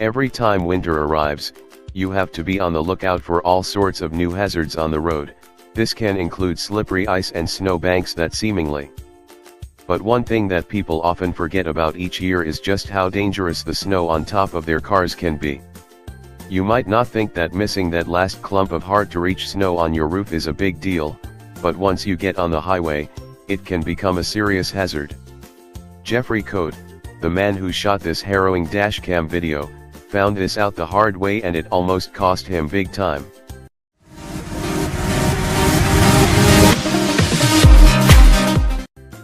Every time winter arrives, you have to be on the lookout for all sorts of new hazards on the road. This can include slippery ice and snow banks that seemingly. But one thing that people often forget about each year is just how dangerous the snow on top of their cars can be. You might not think that missing that last clump of hard-to-reach snow on your roof is a big deal, but once you get on the highway, it can become a serious hazard. Jeffrey Coate, the man who shot this harrowing dashcam video, found this out the hard way, and it almost cost him big time.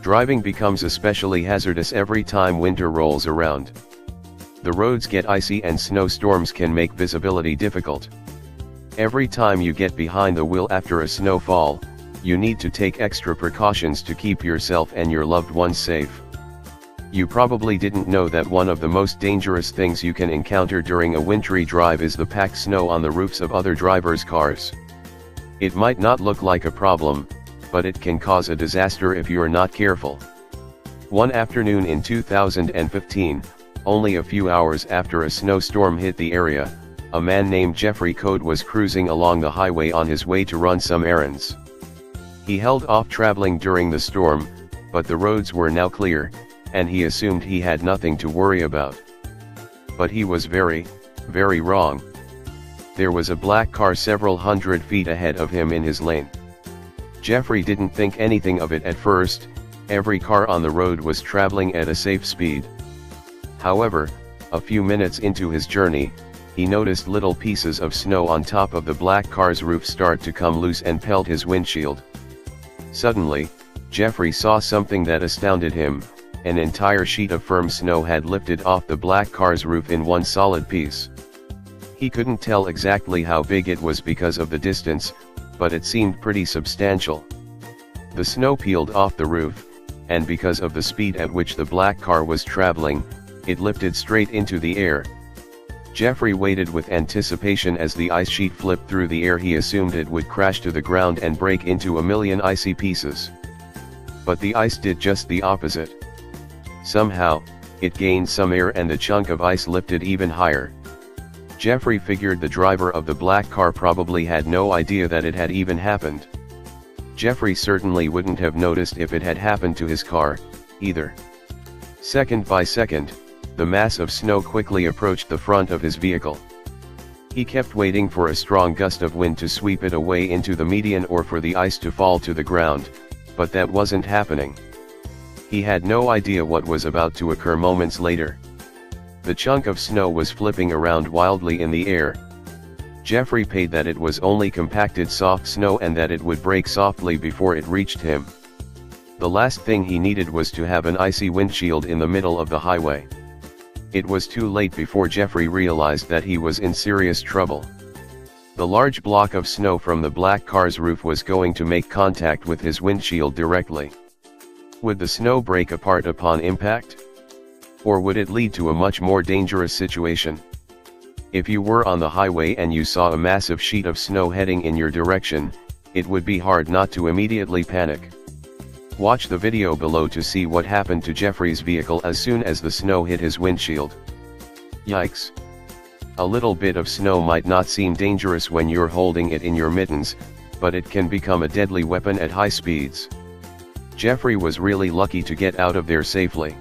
Driving becomes especially hazardous every time winter rolls around. The roads get icy and snowstorms can make visibility difficult. Every time you get behind the wheel after a snowfall, you need to take extra precautions to keep yourself and your loved ones safe. You probably didn't know that one of the most dangerous things you can encounter during a wintry drive is the packed snow on the roofs of other drivers' cars. It might not look like a problem, but it can cause a disaster if you're not careful. One afternoon in 2015, only a few hours after a snowstorm hit the area, a man named Jeffrey Coate was cruising along the highway on his way to run some errands. He held off traveling during the storm, but the roads were now clear, and he assumed he had nothing to worry about. But he was very, very wrong. There was a black car several hundred feet ahead of him in his lane. Jeffrey didn't think anything of it at first. Every car on the road was traveling at a safe speed. However, a few minutes into his journey, he noticed little pieces of snow on top of the black car's roof start to come loose and pelt his windshield. Suddenly, Jeffrey saw something that astounded him. An entire sheet of firm snow had lifted off the black car's roof in one solid piece. He couldn't tell exactly how big it was because of the distance, but it seemed pretty substantial. The snow peeled off the roof, and because of the speed at which the black car was traveling, it lifted straight into the air. Jeffrey waited with anticipation as the ice sheet flipped through the air. He assumed it would crash to the ground and break into a million icy pieces. But the ice did just the opposite. Somehow, it gained some air and the chunk of ice lifted even higher. Jeffrey figured the driver of the black car probably had no idea that it had even happened. Jeffrey certainly wouldn't have noticed if it had happened to his car, either. Second by second, the mass of snow quickly approached the front of his vehicle. He kept waiting for a strong gust of wind to sweep it away into the median or for the ice to fall to the ground, but that wasn't happening. He had no idea what was about to occur moments later. The chunk of snow was flipping around wildly in the air. Jeffrey prayed that it was only compacted soft snow and that it would break softly before it reached him. The last thing he needed was to have an icy windshield in the middle of the highway. It was too late before Jeffrey realized that he was in serious trouble. The large block of snow from the black car's roof was going to make contact with his windshield directly. Would the snow break apart upon impact? Or would it lead to a much more dangerous situation? If you were on the highway and you saw a massive sheet of snow heading in your direction, it would be hard not to immediately panic. Watch the video below to see what happened to Jeffrey's vehicle as soon as the snow hit his windshield. Yikes! A little bit of snow might not seem dangerous when you're holding it in your mittens, but it can become a deadly weapon at high speeds. Jeffrey was really lucky to get out of there safely.